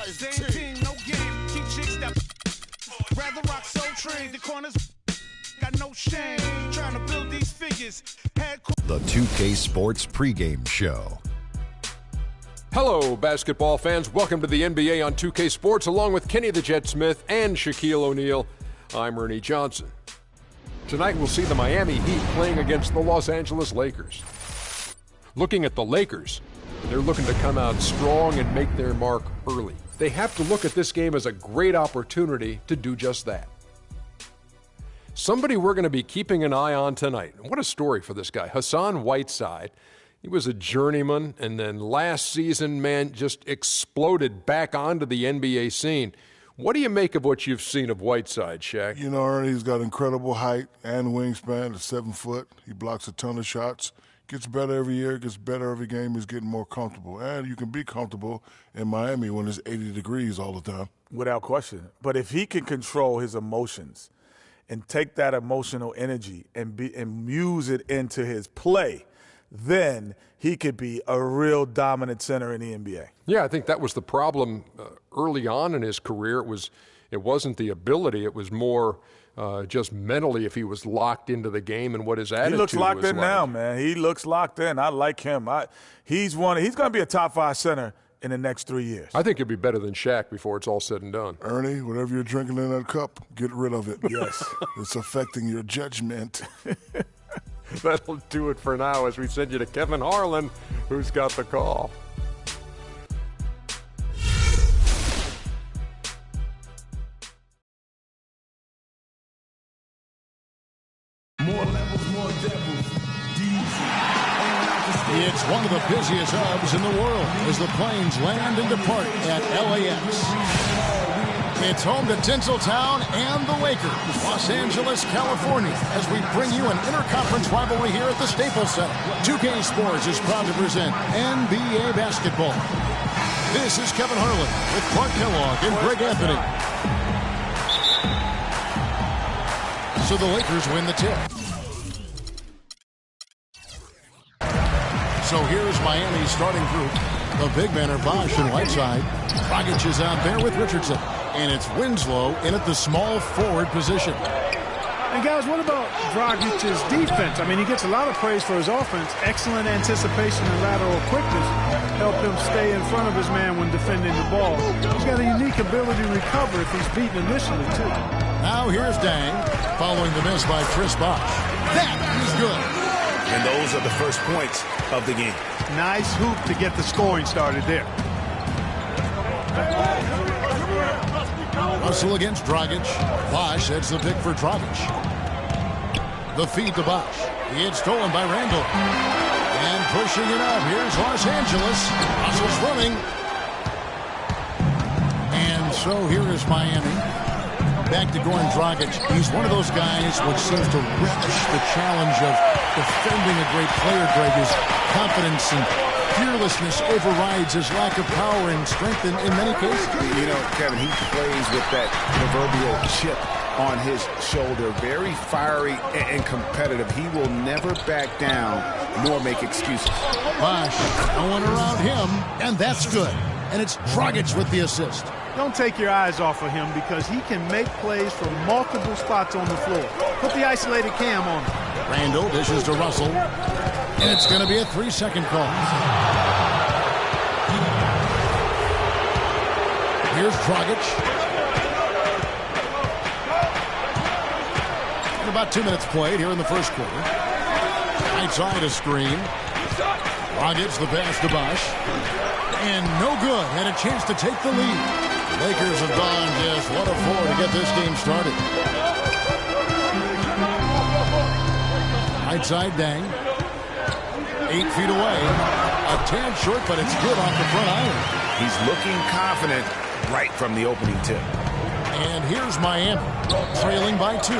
Same team, no game. Keep chicks that rather rock so trade. The corners got no shame. Trying to build these figures. The 2K Sports pregame show. Hello, basketball fans. Welcome to the NBA on 2K Sports, along with Kenny the Jet Smith and Shaquille O'Neal. I'm Ernie Johnson. Tonight we'll see the Miami Heat playing against the Los Angeles Lakers. Looking at the Lakers, they're looking to come out strong and make their mark early. They have to look at this game as a great opportunity to do just that. Somebody we're going to be keeping an eye on tonight. What a story for this guy, Hassan Whiteside. He was a journeyman, and then last season, man, just exploded back onto the NBA scene. What do you make of what you've seen of Whiteside, Shaq? You know, Ernie, he's got incredible height and wingspan. He's 7 foot. He blocks a ton of shots. Gets better every year, gets better every game. He's getting more comfortable. And you can be comfortable in Miami when it's 80 degrees all the time. Without question. But if he can control his emotions and take that emotional energy and use it into his play, then he could be a real dominant center in the NBA. Yeah, I think that was the problem early on in his career. It wasn't the ability. It was more just mentally if he was locked into the game and what his attitude was. He looks locked in like. now, man. He looks locked in. I like him. He's going to be a top 5 center in the next 3 years. I think he'll be better than Shaq before it's all said and done. Ernie, whatever you're drinking in that cup, get rid of it. Yes. It's affecting your judgment. That'll do it for now as we send you to Kevin Harlan, who's got the call. More levels, more devils. It's one of the busiest hubs in the world as the planes land and depart at LAX. It's home to Tinseltown and the Lakers, Los Angeles, California, as we bring you an interconference rivalry here at the Staples Center. 2K Sports is proud to present NBA basketball. This is Kevin Harlan with Clark Kellogg and Greg Anthony. So the Lakers win the tip. So here's Miami's starting group. The big men are Bosh and Whiteside. Dragic is out there with Richardson. And it's Winslow in at the small forward position. And guys, what about Dragic's defense? I mean, he gets a lot of praise for his offense. Excellent anticipation and lateral quickness help him stay in front of his man when defending the ball. He's got a unique ability to recover if he's beaten initially, too. Now here's Dang, following the miss by Chris Bosh. That is good. And those are the first points of the game. Nice hoop to get the scoring started there. Russell against Dragic. Bosh heads the pick for Dragic. The feed to Bosh. It's stolen by Randall. And pushing it up. Here's Los Angeles. Russell's running. And so here is Miami. Back to Goran Dragic. He's one of those guys which seems to relish the challenge of defending a great player, Greg. His confidence and fearlessness overrides his lack of power and strength in many cases. You know, Kevin, he plays with that proverbial chip on his shoulder. Very fiery and competitive. He will never back down nor make excuses. Bosh going around him, and that's good. And it's Dragic with the assist. Don't take your eyes off of him because he can make plays from multiple spots on the floor. Put the isolated cam on him. Randall dishes to Russell. And it's going to be a 3-second call. Here's Dragic. And about 2 minutes played here in the first quarter. Right side a screen. Dragic the pass to Bosh. And no good. Had a chance to take the lead. Lakers have gone just 1 of 4 to get this game started. Right side Dang. 8 feet away. A tad short, but it's good off the front iron. He's looking confident right from the opening tip. And here's Miami, trailing by 2.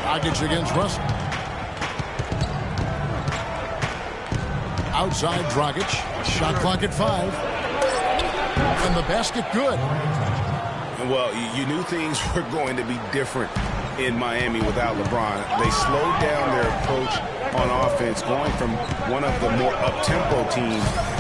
Dragic against Russell. Outside Dragic. Shot clock at 5. And the basket good. Well, you knew things were going to be different in Miami without LeBron. They slowed down their approach on offense, going from one of the more up-tempo teams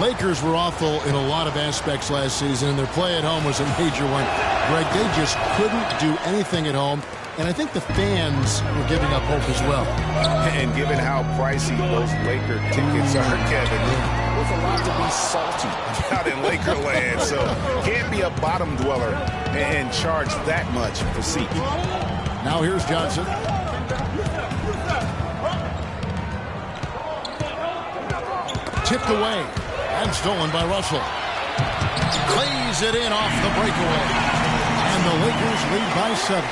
Lakers were awful in a lot of aspects last season, and their play at home was a major one. Greg, they just couldn't do anything at home, and I think the fans were giving up hope as well. And given how pricey those Laker tickets are, Kevin, there's a lot to be salty about in Laker land, so can't be a bottom dweller and charge that much for seats. Now here's Johnson. Tipped away and stolen by Russell. Lays it in off the breakaway. And the Lakers lead by 7.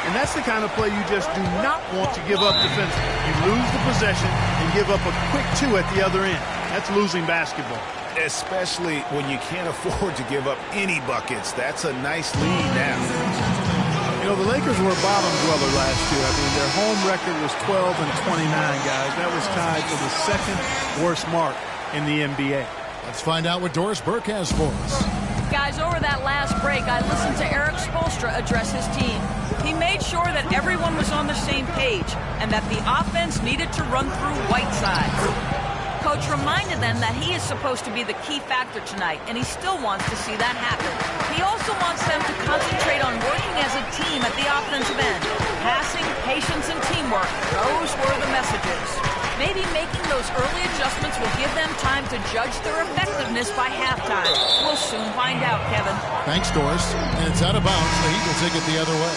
And that's the kind of play you just do not want to give up defensively. You lose the possession and give up a quick 2 at the other end. That's losing basketball. Especially when you can't afford to give up any buckets. That's a nice lead now. You know, the Lakers were a bottom dweller last year. I mean, their home record was 12-29, guys. That was tied for the second worst mark in the NBA. Let's find out what Doris Burke has for us. Guys, over that last break, I listened to Eric Spoelstra address his team. He made sure that everyone was on the same page and that the offense needed to run through Whiteside. Coach reminded them that he is supposed to be the key factor tonight, and he still wants to see that happen. He also wants them to concentrate on working as a team at the offensive end. Passing, patience, and teamwork, those were the messages. Maybe making those early adjustments will give them time to judge their effectiveness by halftime. We'll soon find out, Kevin. Thanks, Doris. And it's out of bounds. The Heat will take it the other way.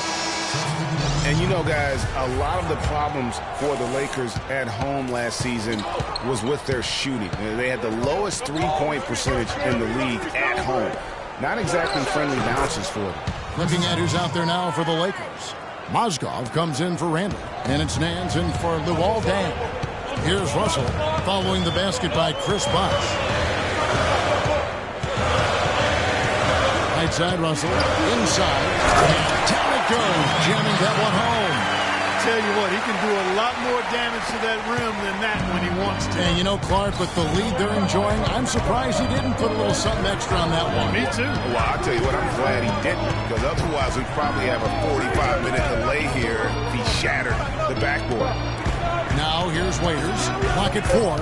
And you know, guys, a lot of the problems for the Lakers at home last season was with their shooting. They had the lowest three-point percentage in the league at home. Not exactly friendly bounces for them. Looking at who's out there now for the Lakers. Mozgov comes in for Randall. And it's Nance in for Luol Deng. Here's Russell following the basket by Chris Bosh. Right side, Russell. Inside. And down it goes. Jamming that one home. Tell you what, he can do a lot more damage to that rim than that when he wants to. And you know, Clark, with the lead they're enjoying, I'm surprised he didn't put a little something extra on that one. Me too. Well, I'll tell you what, I'm glad he didn't, because otherwise we'd probably have a 45-minute delay here if he shattered the backboard. Now here's Waiters. Clock at 4.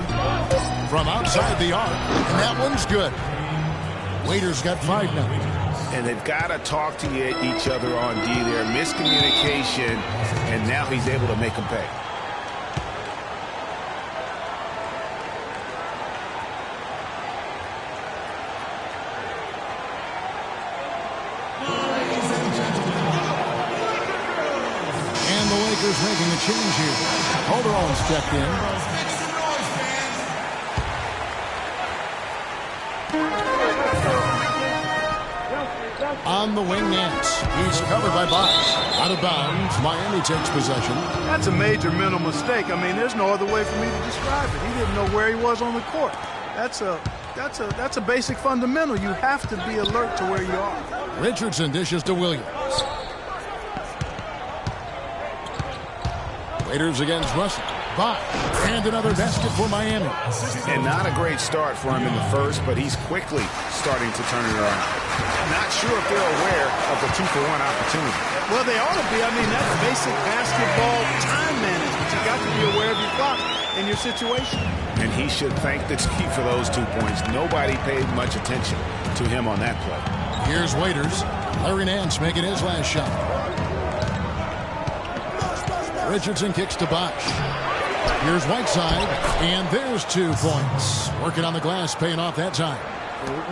From outside the arc. And that one's good. Waiters got 5 now. And they've got to talk to each other on D there. Miscommunication, and now he's able to make them pay. And the Lakers making a change here. Calderon's checked in. On the wing, Nance. He's covered by Bosh. Out of bounds. Miami takes possession. That's a major mental mistake. I mean, there's no other way for me to describe it. He didn't know where he was on the court. That's a basic fundamental. You have to be alert to where you are. Richardson dishes to Williams. Waiters against Russell. Bosh. And another basket for Miami. And not a great start for him in the first, but he's quickly starting to turn it around. Not sure if they're aware of the 2-for-1 opportunity. Well, they ought to be. I mean, that's basic basketball time management. You got to be aware of your clock and your situation. And he should thank the team for those 2 points. Nobody paid much attention to him on that play. Here's Waiters. Larry Nance making his last shot. Richardson kicks to Bosh. Here's Whiteside, and there's 2 points. Working on the glass, paying off that time.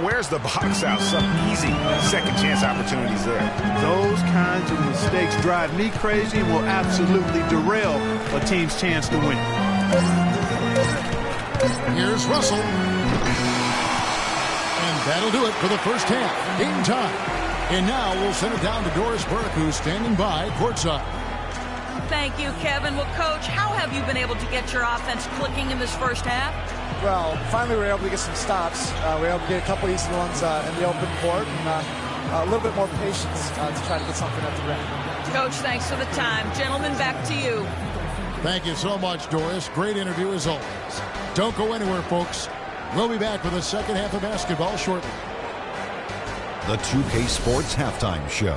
Where's the box out? Some easy second chance opportunities there. Those kinds of mistakes drive me crazy and will absolutely derail a team's chance to win. Here's Russell. And that'll do it for the first half. Game time. And now we'll send it down to Doris Burke, who's standing by courtside. Thank you, Kevin. Well, Coach, how have you been able to get your offense clicking in this first half? Well, finally we were able to get some stops. We were able to get a couple easy ones in the open court, and a little bit more patience to try to get something at the rim. Coach, thanks for the time. Gentlemen, back to you. Thank you so much, Doris. Great interview as always. Don't go anywhere, folks. We'll be back with the second half of basketball shortly. The 2K Sports Halftime Show.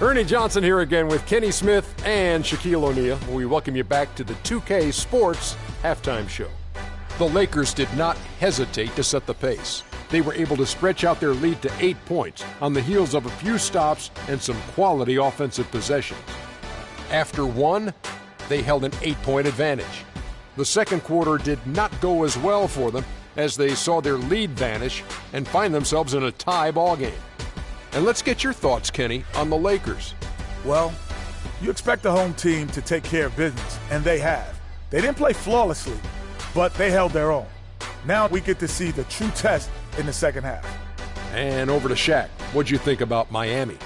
Ernie Johnson here again with Kenny Smith and Shaquille O'Neal. We welcome you back to the 2K Sports Halftime Show. The Lakers did not hesitate to set the pace. They were able to stretch out their lead to 8 points on the heels of a few stops and some quality offensive possessions. After one, they held an 8-point advantage. The second quarter did not go as well for them as they saw their lead vanish and find themselves in a tie ball game. And let's get your thoughts, Kenny, on the Lakers. Well, you expect the home team to take care of business, and they have. They didn't play flawlessly, but they held their own. Now we get to see the true test in the second half. And over to Shaq. What'd you think about Miami?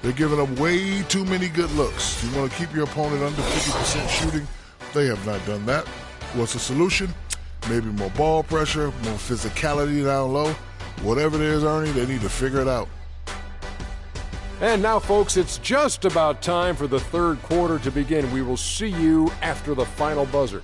They're giving up way too many good looks. You want to keep your opponent under 50% shooting? They have not done that. What's the solution? Maybe more ball pressure, more physicality down low. Whatever it is, Ernie, they need to figure it out. And now, folks, it's just about time for the third quarter to begin. We will see you after the final buzzer.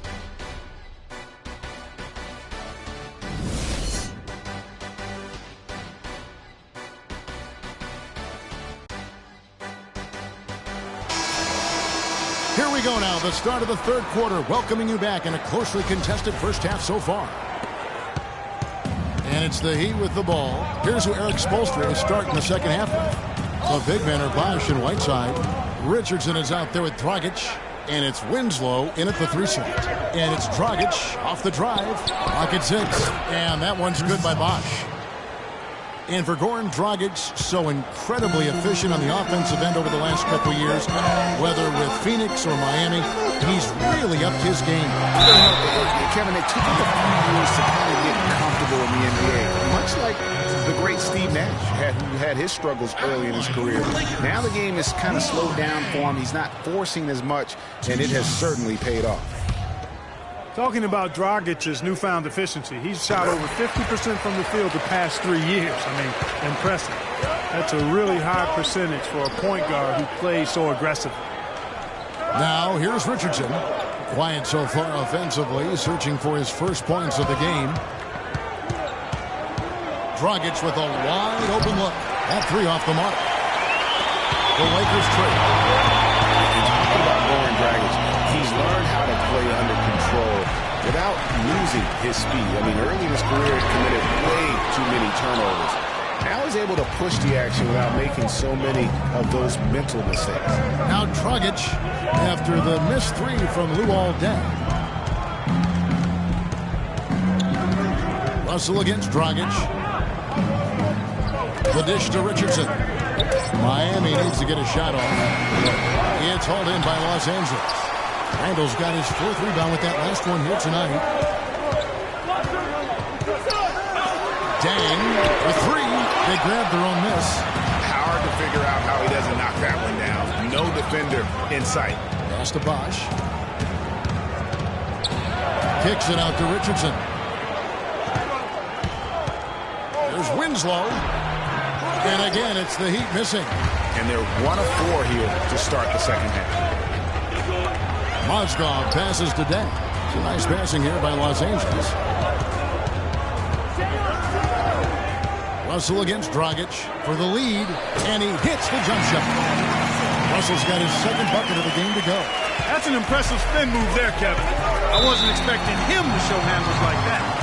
Here we go now, the start of the third quarter, welcoming you back in a closely contested first half so far. And it's the Heat with the ball. Here's who Eric Spoelstra is starting the second half with. The big men are Bosh and Whiteside. Richardson is out there with Dragic. And it's Winslow in at the 3 slot. And it's Dragic off the drive. Clock at 6. And that one's good by Bosh. And for Goran Dragic, so incredibly efficient on the offensive end over the last couple years, whether with Phoenix or Miami, he's really upped his game. Kevin, it took him a few years to kind of get comfortable in the NBA, much like the great Steve Nash, who had his struggles early in his career. Now the game is kind of slowed down for him. He's not forcing as much, and it has certainly paid off. Talking about Dragic's newfound efficiency, he's shot over 50% from the field the past 3 years. I mean, impressive. That's a really high percentage for a point guard who plays so aggressively. Now, here's Richardson. Quiet so far offensively, searching for his first points of the game. Dragic with a wide open look. That 3 off the mark. The Lakers trade. Talking about Goran Dragic, he's learned how to play under control without losing his speed. I mean, early in his career, he committed way too many turnovers. Now he's able to push the action without making so many of those mental mistakes. Now Dragic after the missed 3 from Luol Deng. Russell against Dragic. The dish to Richardson. Miami needs to get a shot off. It's hauled in by Los Angeles. Randall's got his 4th rebound with that last one here tonight. Deng with 3. They grabbed their own miss. Hard to figure out how he doesn't knock that one down. No defender in sight. Pass to Bosh. Kicks it out to Richardson. There's Winslow. And again, it's the Heat missing. And they're 1 of 4 here to start the second half. Mozgov passes to Deng. Some nice passing here by Los Angeles. Russell against Dragic for the lead, and he hits the jump shot. Russell's got his 2nd bucket of the game to go. That's an impressive spin move there, Kevin. I wasn't expecting him to show handles like that.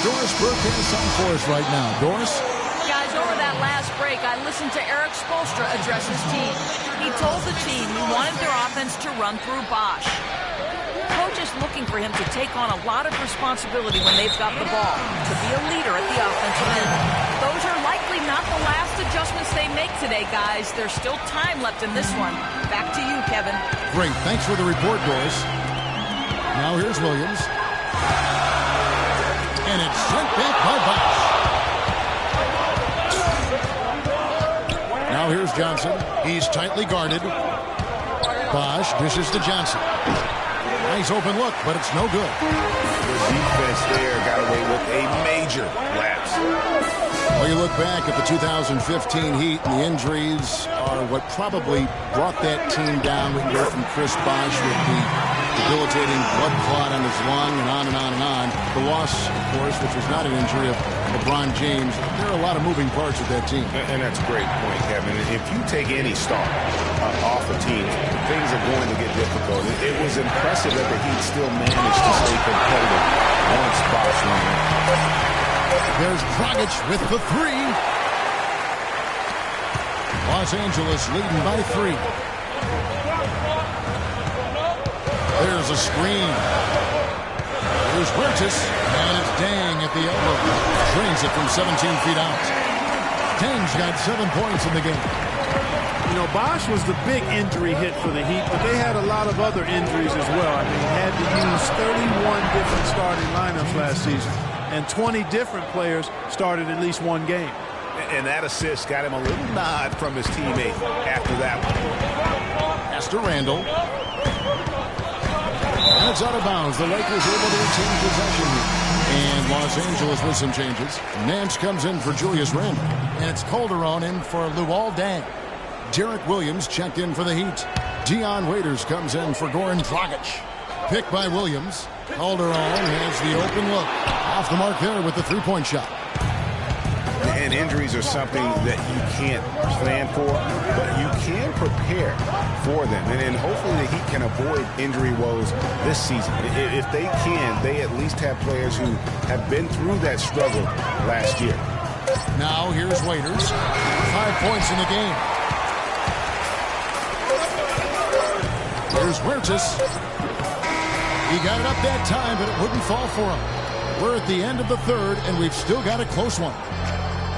Doris Burke has something for us right now. Doris? Guys, over that last break, I listened to Eric Spoelstra address his team. He told the team he wanted their offense to run through Bosh. Coach is looking for him to take on a lot of responsibility when they've got the ball, to be a leader at the offensive end. Those are likely not the last adjustments they make today, guys. There's still time left in this one. Back to you, Kevin. Great. Thanks for the report, Doris. Now here's Williams. And it's sent back by Bosh. Now here's Johnson. He's tightly guarded. Bosh dishes to Johnson. Nice open look, but it's no good. The defense there got away with a major lapse. Well, you look back at the 2015 Heat, and the injuries are what probably brought that team down. We can go from Chris Bosh with the debilitating blood clot on his lung, and on and on and on. The loss, of course, which was not an injury of LeBron James. There are a lot of moving parts with that team. And that's a great point, Kevin. If you take any star off a team, things are going to get difficult. It was impressive that the Heat still managed to stay competitive once Bosh won it. There's Dragic with the three. Los Angeles leading by 3. There's a screen. Here's Huertas, and it's Dang at the elbow. Drains it from 17 feet out. Dang's got 7 points in the game. You know, Bosh was the big injury hit for the Heat, but they had a lot of other injuries as well. I mean, had to use 31 different starting lineups last season, and 20 different players started at least one game. And that assist got him a little nod from his teammate after that one. Pass to Randall. And it's out of bounds. The Lakers able to retain possession here. And Los Angeles with some changes. Nance comes in for Julius Randle. And it's Calderon in for Luol Deng. Derek Williams checked in for the Heat. Dion Waiters comes in for Goran Dragic. Picked by Williams. Calderon has the open look. Off the mark there with the three-point shot. And injuries are something that you can't plan for, but you can prepare for them. And hopefully the Heat can avoid injury woes this season. If they can, they at least have players who have been through that struggle last year. Now here's Waiters. 5 points in the game. Here's Huertas. He got it up that time, but it wouldn't fall for him. We're at the end of the third, and we've still got a close one.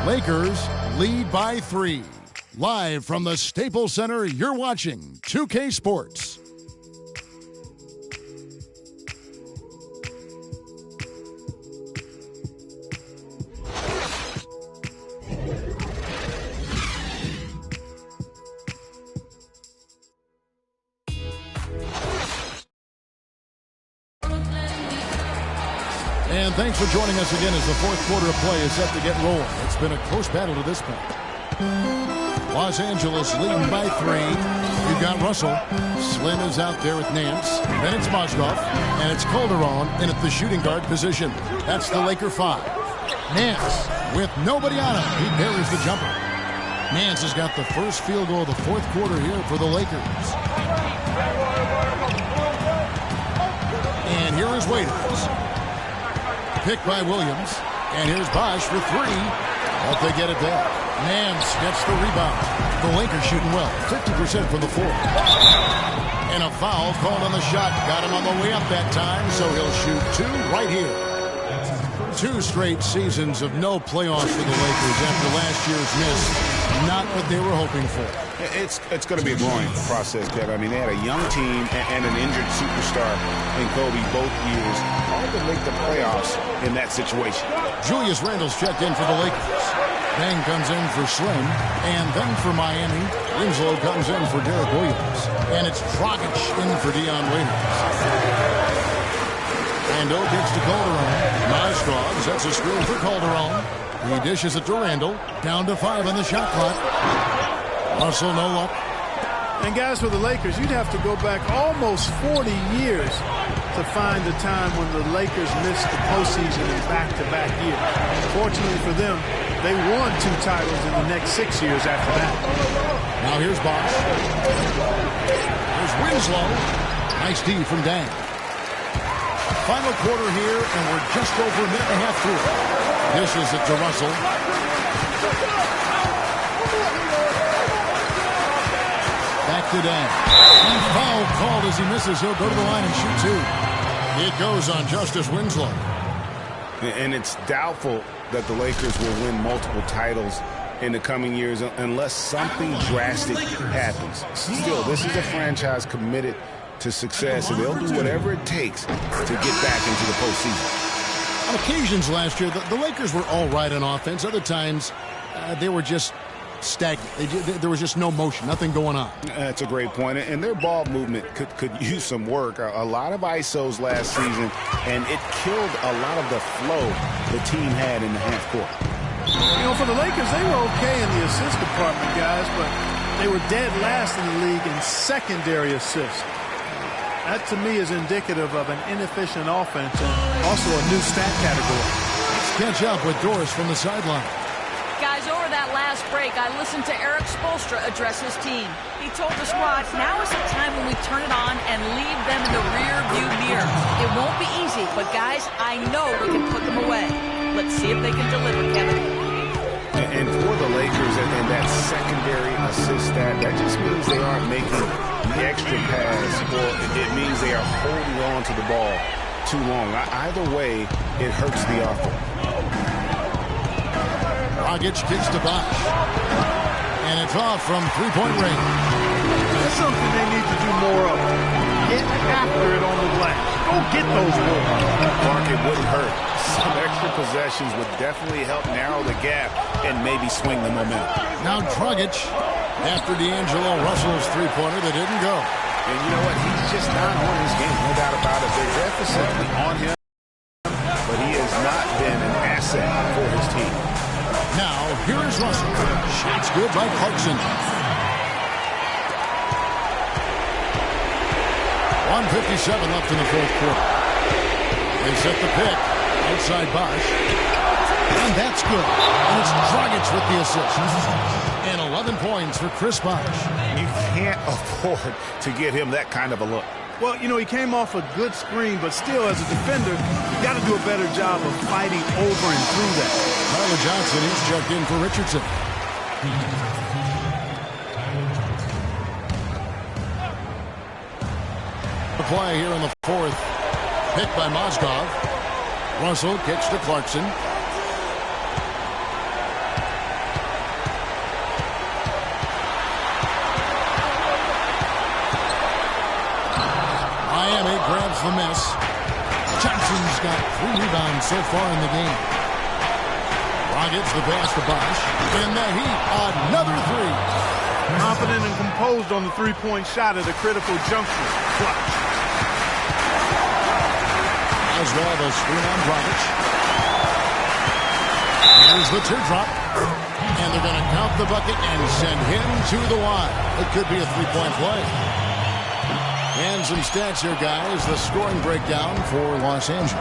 Lakers lead by 3. Live from the Staples Center, you're watching 2K Sports. And thanks for joining us again as the fourth quarter of play is set to get rolling. It's been a close battle to this point. Los Angeles leading by 3. You've got Russell. Slim is out there with Nance. Then it's Mozgov. And it's Calderon in at the shooting guard position. That's the Laker 5. Nance with nobody on him. He buries the jumper. Nance has got the first field goal of the fourth quarter here for the Lakers. And here is Waiters. Picked by Williams. And here's Bosh for 3. But they get it back. Nance gets the rebound. The Lakers shooting well. 50% from the floor. And a foul called on the shot. Got him on the way up that time, so he'll shoot 2 right here. 2 straight seasons of no playoffs for the Lakers after last year's miss. Not what they were hoping for. It's going to be a growing process, Kevin. I mean, they had a young team and an injured superstar in Kobe both years. Hard to make the playoffs in that situation. Julius Randle's checked in for the Lakers. Dang comes in for Slim. And then for Miami, Winslow comes in for Derek Williams. And it's Dragic in for Dion Waiters. And O gets to Calderon. Mozgov sets a screen for Calderon. He dishes it to Randle. Down to 5 on the shot clock. Russell, no luck. And guys, for the Lakers, you'd have to go back almost 40 years to find the time when the Lakers missed the postseason in back-to-back years. Fortunately for them, they won 2 titles in the next 6 years after that. Now here's Bosh. Here's Winslow. Nice D from Dang. Final quarter here, and we're just over a minute and a half through it. Dishes it to Russell. Back to Dang. And foul called as he misses. He'll go to the line and shoot 2. It goes on Justice Winslow. And it's doubtful that the Lakers will win multiple titles in the coming years unless something drastic happens. Still, this is a franchise committed to success, and they'll do whatever it takes to get back into the postseason. On occasions last year, the Lakers were all right on offense. Other times, they were just stagnant. There was just no motion, nothing going on. That's a great point. And their ball movement could use some work. A lot of ISOs last season, and it killed a lot of the flow the team had in the half court. You know, for the Lakers, they were okay in the assist department, guys, but they were dead last in the league in secondary assists. That, to me, is indicative of an inefficient offense and also a new stat category. Let's catch up with Doris from the sideline. Guys, over that last break, I listened to Eric Spoelstra address his team. He told the squad, now is the time when we turn it on and leave them in the rear-view mirror. It won't be easy, but guys, I know we can put them away. Let's see if they can deliver, Kevin. And for the Lakers and that secondary assist stat, that just means they aren't making the extra pass, or it means they are holding on to the ball too long. Either way, it hurts the offense. Dragic kicks to Bosh. And it's off from three-point range. That's something they need to do more of. Get after it on the glass. Go get those balls. Mark, it wouldn't hurt. Some extra possessions would definitely help narrow the gap and maybe swing the momentum. Now Dragic after D'Angelo Russell's three-pointer that didn't go. And you know what? He's just not on his game. No doubt about it. They're definitely on him, but he has not been an asset for his team. Now, here is Russell. Shot's good by Clarkson. 1:57 left in the fourth quarter. They set the pick outside Bosh. And that's good. And it's Dragic with the assist. And 11 points for Chris Bosh. You can't afford to get him that kind of a look. Well, you know, he came off a good screen, but still, as a defender, you got to do a better job of fighting over and through that. Tyler Johnson is checked in for Richardson. The play here in the fourth. Picked by Mozgov. Russell kicks to Clarkson. Miami grabs the miss. Johnson's got 3 rebounds so far in the game. Dragic the pass to Bosh. In the Heat, another three. Confident and composed on the three-point shot at a critical juncture. Clutch. As well, the screen on Dragic. Here's the teardrop. And they're going to count the bucket and send him to the line. It could be a three-point play. And some stats here, guys. The scoring breakdown for Los Angeles.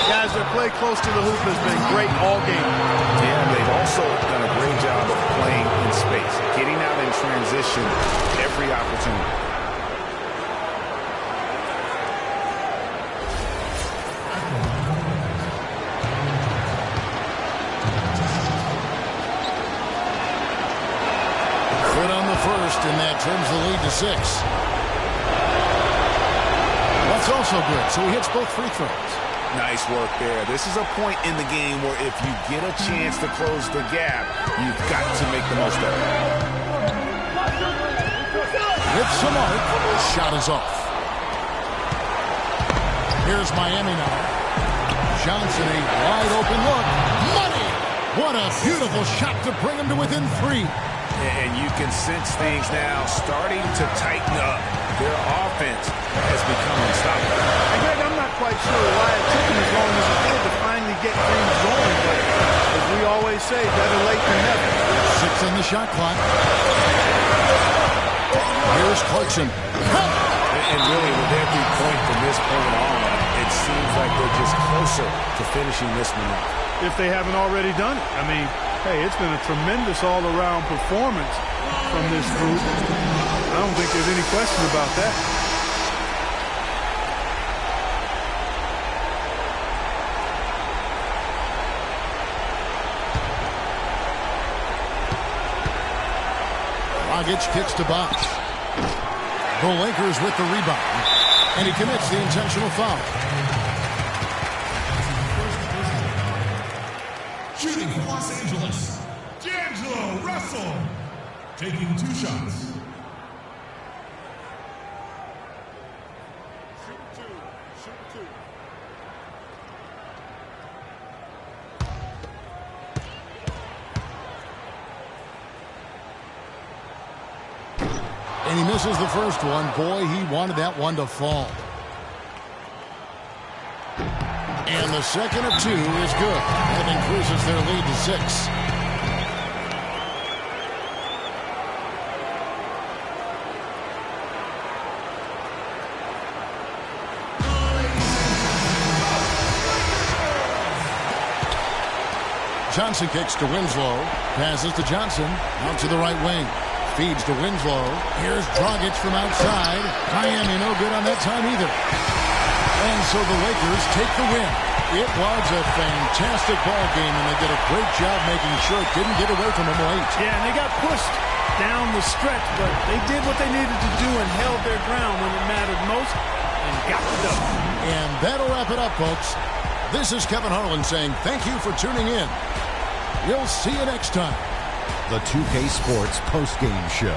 Guys, their play close to the hoop has been great all game. And they've also done a great job of playing in space, getting out in transition every opportunity. Good on the first, and that turns the lead to 6. That's also good, so he hits both free throws. Nice work there. This is a point in the game where if you get a chance to close the gap, you've got to make the most of it. With some arc, shot is off. Here's Miami now. Johnson, a wide open look. Money! What a beautiful shot to bring him to within 3. And you can sense things now starting to tighten up. Their offense has become unstoppable. And Greg, I'm not quite sure why it took them as long as it did to finally get things going, but as we always say, better late than never. 6 on the shot clock. Here's Clarkson. And really, with every point from this point on, it seems like they're just closer to finishing this one up. If they haven't already done it. I mean, hey, it's been a tremendous all-around performance from this group. I don't think there's any question about that. Dragic kicks to Bosh. The Lakers with the rebound. And he commits the intentional foul. Shooting for Los Angeles, D'Angelo Russell. Taking 2 shots. And he misses the first one. Boy, he wanted that one to fall. And the second of 2 is good. That increases their lead to 6. Johnson kicks to Winslow. Passes to Johnson. Out to the right wing. Feeds to Winslow. Here's Dragic from outside. Miami no good on that time either. And so the Lakers take the win. It was a fantastic ball game, and they did a great job making sure it didn't get away from them late. Yeah, and they got pushed down the stretch, but they did what they needed to do and held their ground when it mattered most and got the dub. And that'll wrap it up, folks. This is Kevin Harlan saying thank you for tuning in. We'll see you next time. The 2K Sports postgame show.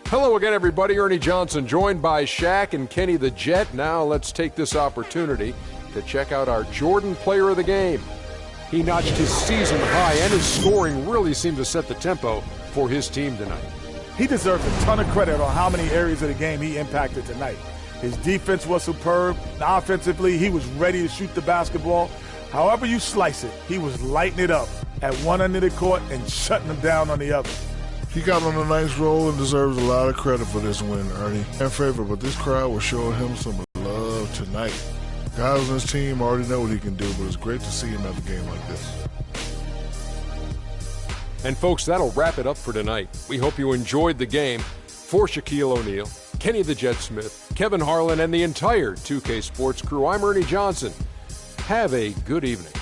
Hello again, everybody. Ernie Johnson, joined by Shaq and Kenny the Jet. Now let's take this opportunity to check out our Jordan Player of the Game. He notched his season high, and his scoring really seemed to set the tempo for his team tonight. He deserves a ton of credit on how many areas of the game he impacted tonight. His defense was superb. Offensively, he was ready to shoot the basketball. However you slice it, he was lighting it up at one end of the court and shutting them down on the other. He got on a nice roll and deserves a lot of credit for this win, Ernie. In favor, but this crowd was showing him some love tonight. Guys on his team already know what he can do, but it's great to see him at the game like this. And folks, that'll wrap it up for tonight. We hope you enjoyed the game. For Shaquille O'Neal, Kenny the Jet Smith, Kevin Harlan, and the entire 2K Sports crew, I'm Ernie Johnson. Have a good evening.